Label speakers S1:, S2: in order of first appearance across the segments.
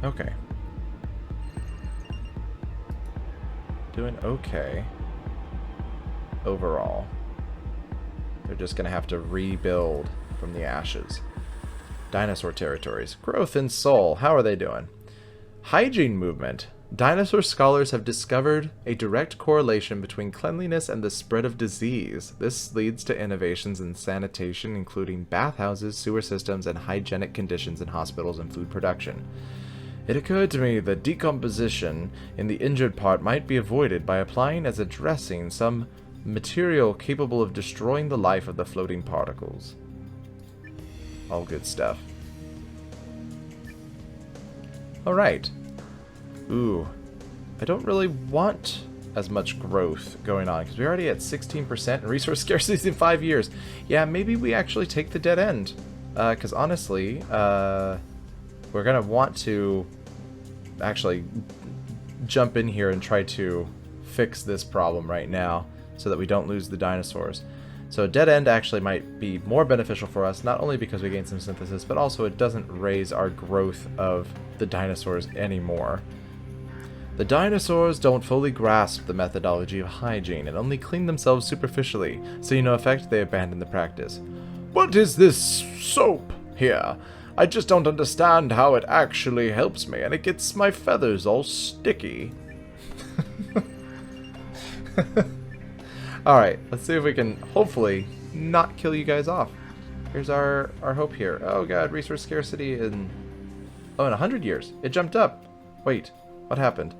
S1: Okay. Doing okay. Overall. They're just going to have to rebuild from the ashes. Dinosaur territories. Growth and soul. How are they doing? Hygiene movement. Dinosaur scholars have discovered a direct correlation between cleanliness and the spread of disease. This leads to innovations in sanitation, including bathhouses, sewer systems, and hygienic conditions in hospitals and food production. It occurred to me that decomposition in the injured part might be avoided by applying as a dressing some material capable of destroying the life of the floating particles. All good stuff. Alright. Ooh. I don't really want as much growth going on, because we're already at 16% and resource scarcity in 5 years. Yeah, maybe we actually take the dead end. Because honestly, we're going to want to actually jump in here and try to fix this problem right now so that we don't lose the dinosaurs. So a dead end actually might be more beneficial for us, not only because we gain some synthesis, but also it doesn't raise our growth of the dinosaurs anymore. The dinosaurs don't fully grasp the methodology of hygiene and only clean themselves superficially, seeing no effect, they abandon the practice. What is this soap here? I just don't understand how it actually helps me, and it gets my feathers all sticky. Alright, let's see if we can hopefully not kill you guys off. Here's our hope here. Oh god, resource scarcity in 100 years. It jumped up. Wait, what happened?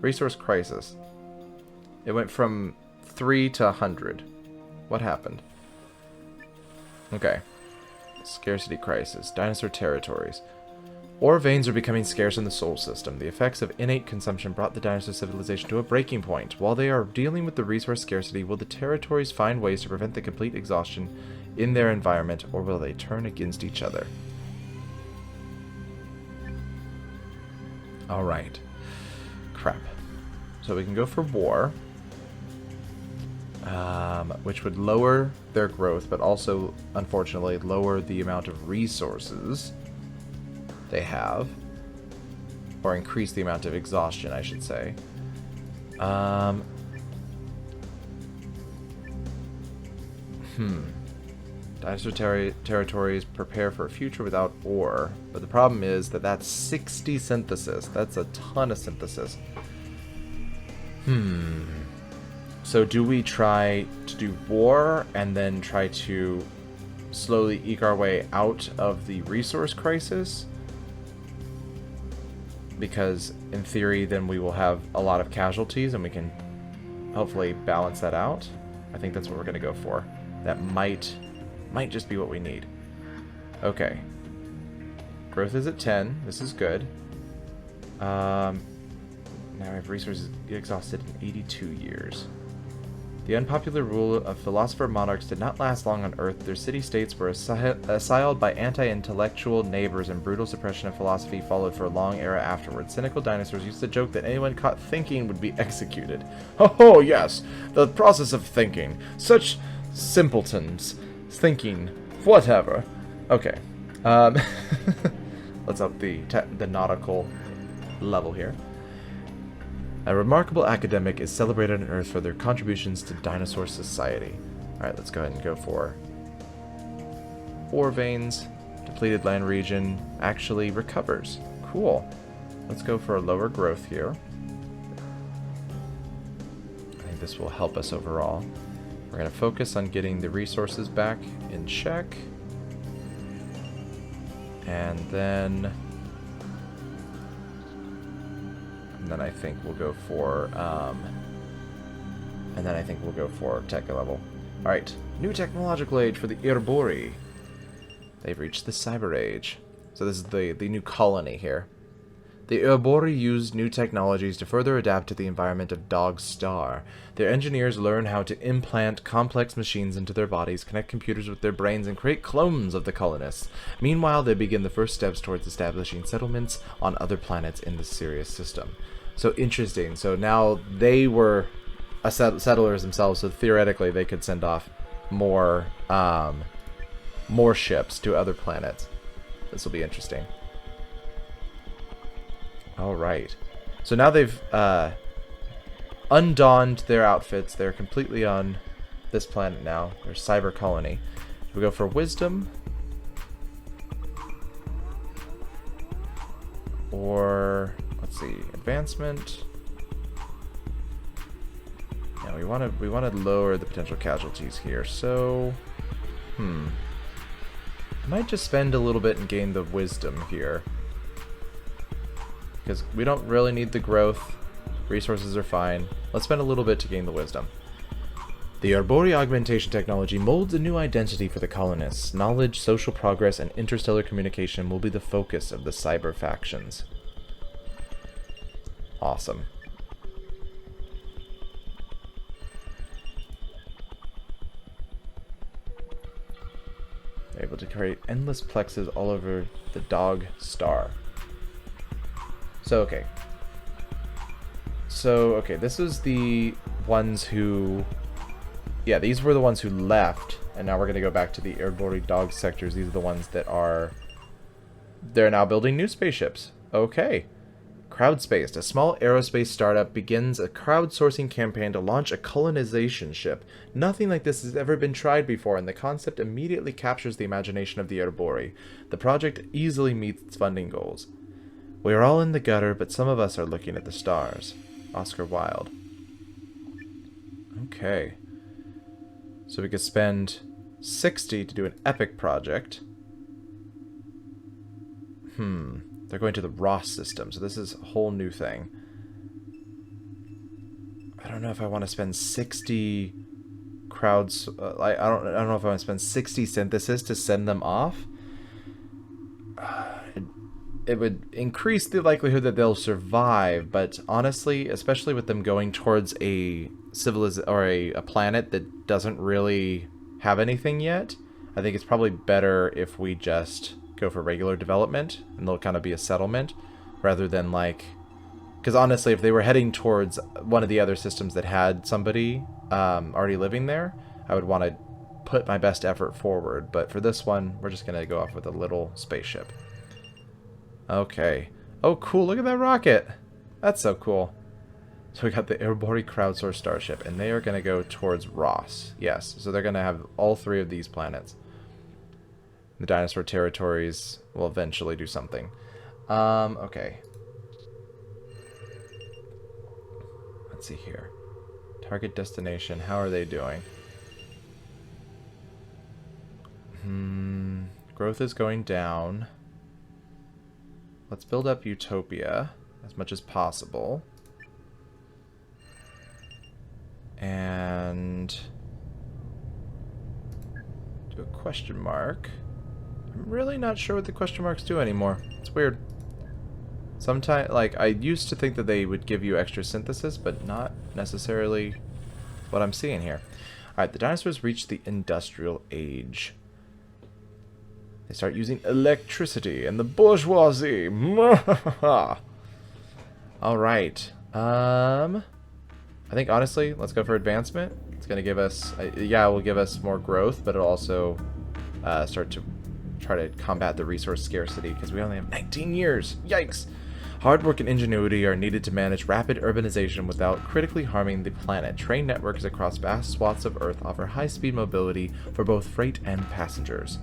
S1: Resource crisis. It went from 3 to 100. What happened? Okay. Scarcity crisis. Dinosaur territories. Ore veins are becoming scarce in the Sol system. The effects of innate consumption brought the dinosaur civilization to a breaking point. While they are dealing with the resource scarcity, will the territories find ways to prevent the complete exhaustion in their environment, or will they turn against each other? Alright. Crap. So we can go for war, which would lower their growth, but also, unfortunately, lower the amount of resources they have, or increase the amount of exhaustion, I should say. Dinosaur territories prepare for a future without ore, but the problem is that that's 60 synthesis. That's a ton of synthesis. So do we try to do war and then try to slowly eke our way out of the resource crisis? Because in theory then we will have a lot of casualties and we can hopefully balance that out. I think that's what we're going to go for. That might just be what we need. Okay. Growth is at 10. This is good. Now I have resources exhausted in 82 years. The unpopular rule of philosopher monarchs did not last long on Earth. Their city-states were assailed by anti-intellectual neighbors, and brutal suppression of philosophy followed for a long era afterwards. Cynical dinosaurs used to joke that anyone caught thinking would be executed. Oh, yes, the process of thinking. Such simpletons. Thinking. Whatever. Okay. Let's up the nautical level here. A remarkable academic is celebrated on Earth for their contributions to dinosaur society. Alright, let's go ahead and go for ore veins. Depleted land region actually recovers. Cool. Let's go for a lower growth here. I think this will help us overall. We're going to focus on getting the resources back in check. And then I think we'll go for tech level. Alright, new technological age for the Erebori. They've reached the Cyber Age. So this is the new colony here. The Erebori used new technologies to further adapt to the environment of Dog Star. Their engineers learn how to implant complex machines into their bodies, connect computers with their brains, and create clones of the colonists. Meanwhile, they begin the first steps towards establishing settlements on other planets in the Sirius system. So interesting. So now they were settlers themselves, so theoretically they could send off more ships to other planets. This will be interesting. Alright. So now they've undonned their outfits. They're completely on this planet now. Their cyber colony. We go for wisdom. Or, let's see, advancement. Yeah, we want to lower the potential casualties here. So, I might just spend a little bit and gain the wisdom here. Because we don't really need the growth. Resources are fine. Let's spend a little bit to gain the wisdom. The Arbori augmentation technology molds a new identity for the colonists. Knowledge, social progress, and interstellar communication will be the focus of the cyber factions. Awesome. They're able to create endless plexes all over the dog star. So, okay. This is the ones who... Yeah, these were the ones who left, and now we're going to go back to the Arbori dog sectors. These are the ones that are... They're now building new spaceships. Okay. Crowdspaced. A small aerospace startup begins a crowdsourcing campaign to launch a colonization ship. Nothing like this has ever been tried before, and the concept immediately captures the imagination of the Arbori. The project easily meets its funding goals. We are all in the gutter, but some of us are looking at the stars. Oscar Wilde. Okay. So we could spend 60 to do an epic project. They're going to the Ross system, so this is a whole new thing. I don't know if I want to spend 60 crowds. I don't know if I want to spend 60 synthesis to send them off. It would increase the likelihood that they'll survive, but honestly, especially with them going towards a a planet that doesn't really have anything yet, I think it's probably better if we just go for regular development and they'll kind of be a settlement rather than like, because honestly, if they were heading towards one of the other systems that had somebody already living there, I would want to put my best effort forward. But for this one, we're just going to go off with a little spaceship. Okay. Oh, cool. Look at that rocket. That's so cool. So we got the Arbori crowdsourced starship, and they are going to go towards Ross. Yes. So they're going to have all three of these planets. The dinosaur territories will eventually do something. Okay. Let's see here. Target destination. How are they doing? Growth is going down. Let's build up Utopia as much as possible. And do a question mark. I'm really not sure what the question marks do anymore. It's weird. Sometimes, like, I used to think that they would give you extra synthesis, but not necessarily what I'm seeing here. Alright, the dinosaurs reached the industrial age. They start using electricity and the bourgeoisie. Alright. I think, honestly, let's go for advancement. It's going to give us... yeah, it will give us more growth, but it'll also start to try to combat the resource scarcity, because we only have 19 years. Yikes! Hard work and ingenuity are needed to manage rapid urbanization without critically harming the planet. Train networks across vast swaths of Earth offer high-speed mobility for both freight and passengers.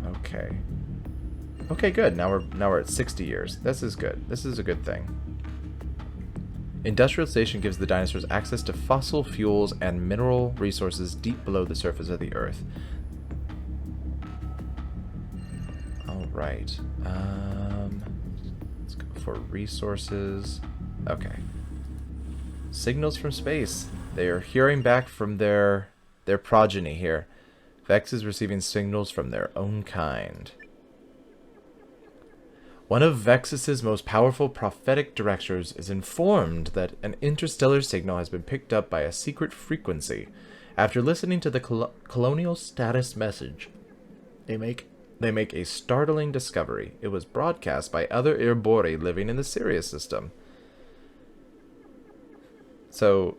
S1: Okay. Okay, good. Now we're at 60 years. This is good. This is a good thing. Industrialization gives the dinosaurs access to fossil fuels and mineral resources deep below the surface of the Earth. Alright. Let's go for resources. Okay. Signals from space. They are hearing back from their progeny here. Vex is receiving signals from their own kind. One of Vexus's most powerful prophetic directors is informed that an interstellar signal has been picked up by a secret frequency. After listening to the colonial status message, they make a startling discovery. It was broadcast by other Arbori living in the Sirius system. So,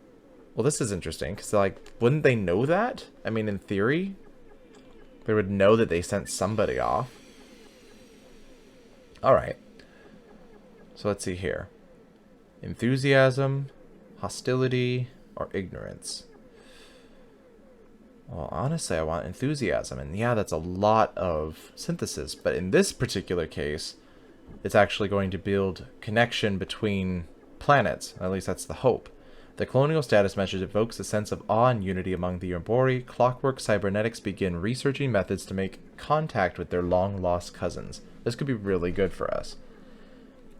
S1: well, this is interesting, because, like, wouldn't they know that? I mean, in theory, they would know that they sent somebody off. Alright. So let's see here. Enthusiasm, hostility, or ignorance. Well, honestly, I want enthusiasm. And yeah, that's a lot of synthesis. But in this particular case, it's actually going to build connection between planets. At least that's the hope. The colonial status message evokes a sense of awe and unity among the Urbori. Clockwork cybernetics begin researching methods to make contact with their long-lost cousins. This could be really good for us.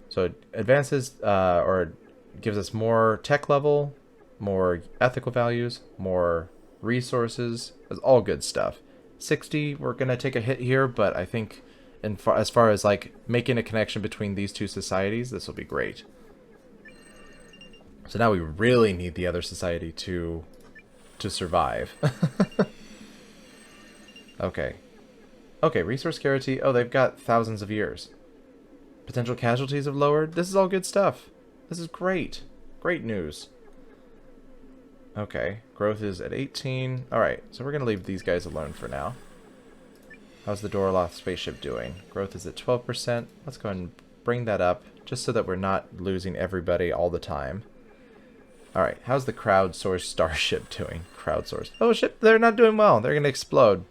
S1: So it advances, or gives us more tech level, more ethical values, more resources. It's all good stuff. 60, we're going to take a hit here, but I think as far as like making a connection between these two societies, this will be great. So now we really need the other society to survive. Okay. Okay, resource scarcity. Oh, they've got thousands of years. Potential casualties have lowered. This is all good stuff. This is great. Great news. Okay, growth is at 18. Alright, so we're going to leave these guys alone for now. How's the Doroloth spaceship doing? Growth is at 12%. Let's go ahead and bring that up, just so that we're not losing everybody all the time. Alright, how's the crowdsourced Starship doing? Crowdsourced. Oh shit, they're not doing well. They're going to explode.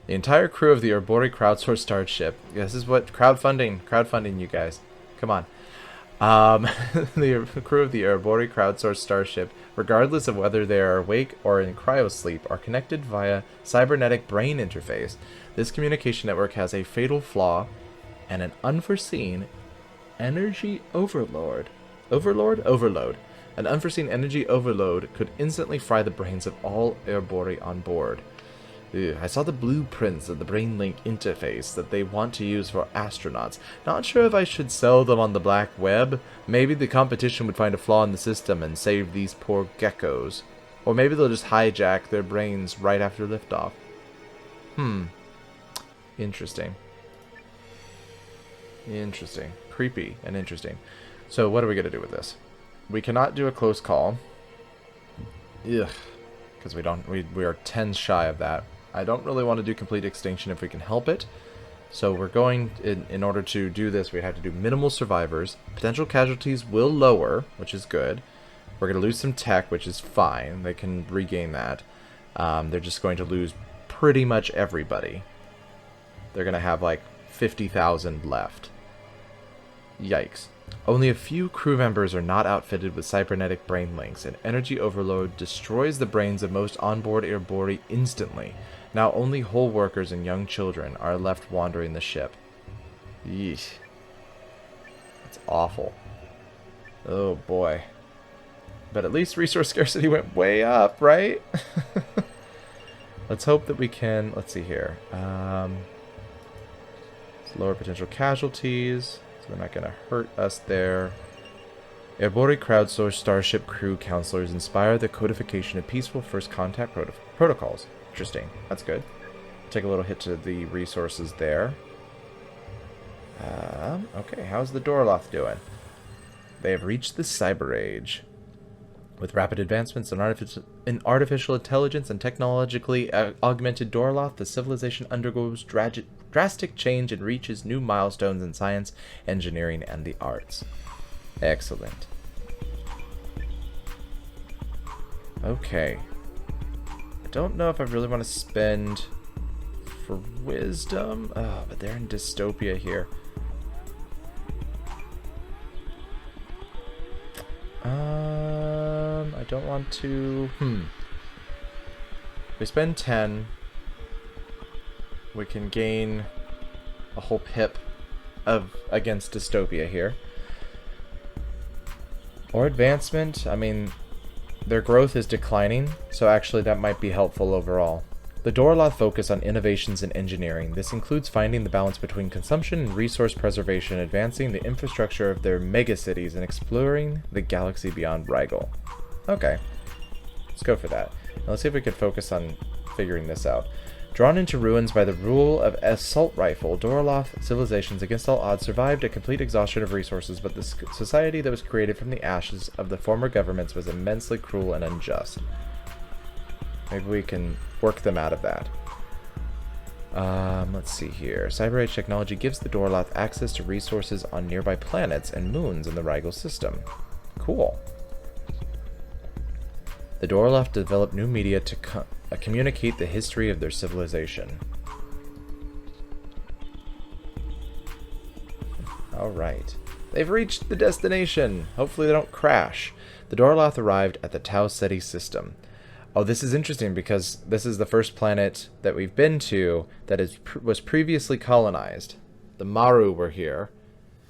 S1: The entire crew of the Urbori crowdsourced Starship. This is what crowdfunding, you guys. Come on. The crew of the Urbori crowdsourced Starship, regardless of whether they are awake or in cryosleep, are connected via cybernetic brain interface. This communication network has a fatal flaw and an unforeseen energy overload. Overload. An unforeseen energy overload could instantly fry the brains of all Urbori on board. I saw the blueprints of the BrainLink interface that they want to use for astronauts. Not sure if I should sell them on the black web. Maybe the competition would find a flaw in the system and save these poor geckos. Or maybe they'll just hijack their brains right after liftoff. Interesting. Interesting. Creepy and interesting. So what are we going to do with this? We cannot do a close call. Ugh. Because we are 10 shy of that. I don't really want to do complete extinction if we can help it. So we're going, in order to do this, we have to do minimal survivors. Potential casualties will lower, which is good. We're going to lose some tech, which is fine. They can regain that. They're just going to lose pretty much everybody. They're going to have like 50,000 left. Yikes. Only a few crew members are not outfitted with cybernetic brain links, and energy overload destroys the brains of most onboard Urbori instantly. Now only hull workers and young children are left wandering the ship. Yeesh. That's awful. Oh boy. But at least resource scarcity went way up, right? Let's hope that we can... Let's see here. Lower potential casualties. So we're not going to hurt us there. Urbori crowdsourced Starship crew counselors inspire the codification of peaceful first contact protocols. Interesting. That's good. Take a little hit to the resources there. Okay, how's the Doroloth doing? They have reached the Cyber Age. With rapid advancements in artificial intelligence and technologically augmented Doroloth, the civilization undergoes drastic change and reaches new milestones in science, engineering, and the arts. Excellent. Okay. I don't know if I really want to spend for wisdom. Oh, but they're in dystopia here. I don't want to... We spend 10. We can gain a whole pip against dystopia here. Or advancement. I mean, their growth is declining, so actually that might be helpful overall. The Doroloth focus on innovations in engineering. This includes finding the balance between consumption and resource preservation, advancing the infrastructure of their megacities, and exploring the galaxy beyond Rigel. Okay, let's go for that. Now let's see if we can focus on figuring this out. Drawn into ruins by the rule of assault rifle, Doroloth civilizations against all odds survived a complete exhaustion of resources, but the society that was created from the ashes of the former governments was immensely cruel and unjust. Maybe we can work them out of that. Let's see here. Cyber Age technology gives the Dorloth access to resources on nearby planets and moons in the Rigel system. Cool. The Dorloth developed new media to communicate the history of their civilization. Alright. They've reached the destination! Hopefully they don't crash. The Dorloth arrived at the Tau Ceti system. Oh, this is interesting because this is the first planet that we've been to that was previously colonized. The Maru were here.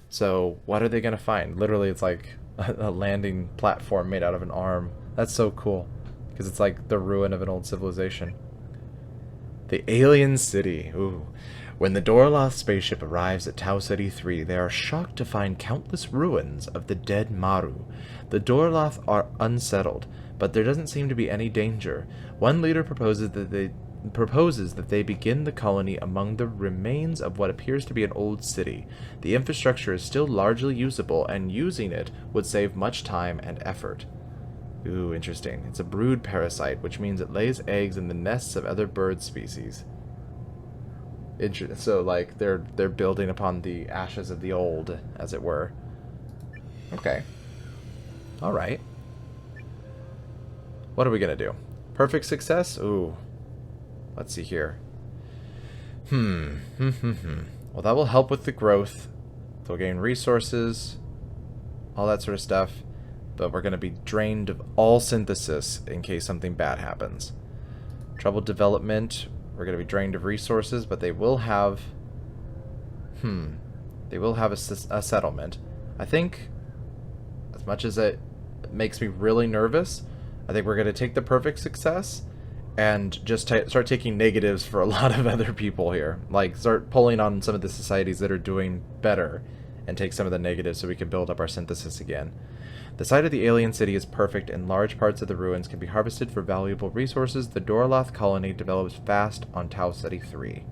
S1: So, what are they going to find? Literally, it's like a landing platform made out of an arm. That's so cool. Because it's like the ruin of an old civilization. The Alien City. Ooh. When the Dorloth spaceship arrives at Tau Ceti 3, they are shocked to find countless ruins of the dead Maru. The Dorloth are unsettled, but there doesn't seem to be any danger. One leader proposes that they begin the colony among the remains of what appears to be an old city. The infrastructure is still largely usable, and using it would save much time and effort. Ooh, interesting. It's a brood parasite, which means it lays eggs in the nests of other bird species. So, like, they're building upon the ashes of the old, as it were. Okay. Alright. What are we gonna do? Perfect success? Ooh. Let's see here. Well, that will help with the growth. They'll gain resources, all that sort of stuff. But we're gonna be drained of all synthesis in case something bad happens. Troubled development. We're going to be drained of resources, but they will have... They will have a settlement. I think, as much as it makes me really nervous, I think we're going to take the perfect success and just start taking negatives for a lot of other people here. Like, start pulling on some of the societies that are doing better and take some of the negatives so we can build up our synthesis again. The site of the alien city is perfect, and large parts of the ruins can be harvested for valuable resources. The Dorloth colony develops fast on Tau Ceti 3.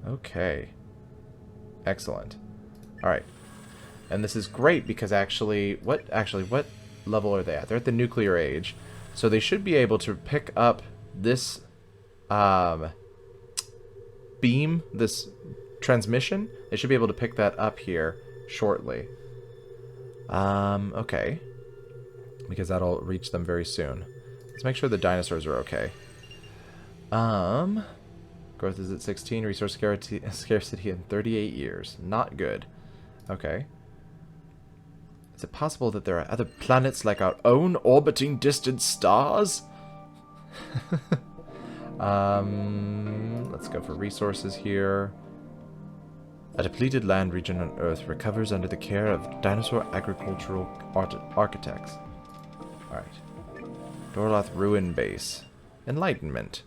S1: Okay. Excellent. Alright. And this is great because what level are they at? They're at the nuclear age. So they should be able to pick up this beam, this transmission. They should be able to pick that up here shortly. Okay. Because that'll reach them very soon. Let's make sure the dinosaurs are okay. Growth is at 16, resource scarcity in 38 years. Not good. Okay. Is it possible that there are other planets like our own orbiting distant stars? Let's go for resources here. A depleted land region on Earth recovers under the care of dinosaur agricultural architects. Alright. Dorloth Ruin Base. Enlightenment.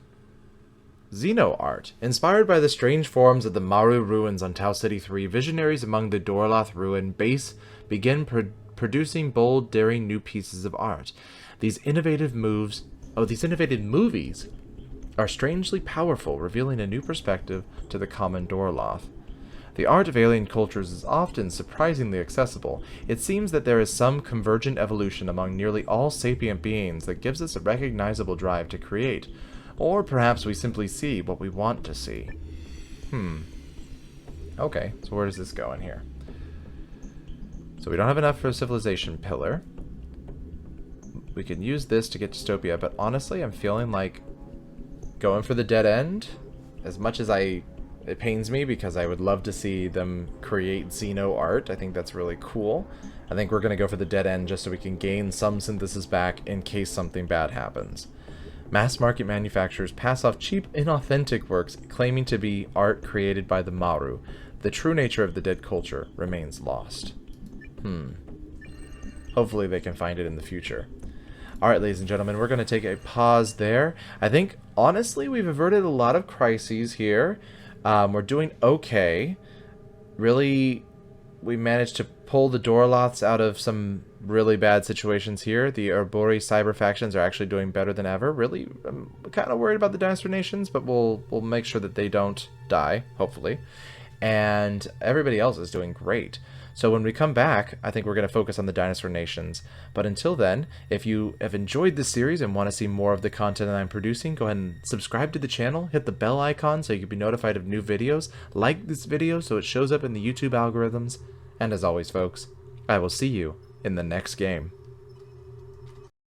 S1: Xeno art. Inspired by the strange forms of the Maru ruins on Tau Ceti 3, visionaries among the Dorloth Ruin Base begin producing bold, daring new pieces of art. These innovative movies are strangely powerful, revealing a new perspective to the common Dorloth. The art of alien cultures is often surprisingly accessible. It seems that there is some convergent evolution among nearly all sapient beings that gives us a recognizable drive to create. Or perhaps we simply see what we want to see. Okay, so where does this go in here? So we don't have enough for a civilization pillar. We can use this to get dystopia, but honestly, I'm feeling like going for the dead end, as much as it pains me because I would love to see them create Xeno art. I think that's really cool. I think we're going to go for the dead end just so we can gain some synthesis back in case something bad happens. Mass market manufacturers pass off cheap, inauthentic works claiming to be art created by the Maru. The true nature of the dead culture remains lost. Hopefully they can find it in the future. Alright, ladies and gentlemen, we're going to take a pause there. I think, honestly, we've averted a lot of crises here. We're doing okay. Really, we managed to pull the Dorloths out of some really bad situations here. The Urbori cyber factions are actually doing better than ever. Really, I'm kind of worried about the dinosaur nations, but we'll make sure that they don't die, hopefully. And everybody else is doing great. So when we come back, I think we're going to focus on the dinosaur nations. But until then, if you have enjoyed this series and want to see more of the content that I'm producing, go ahead and subscribe to the channel, hit the bell icon so you can be notified of new videos, like this video so it shows up in the YouTube algorithms, and as always folks, I will see you in the next game.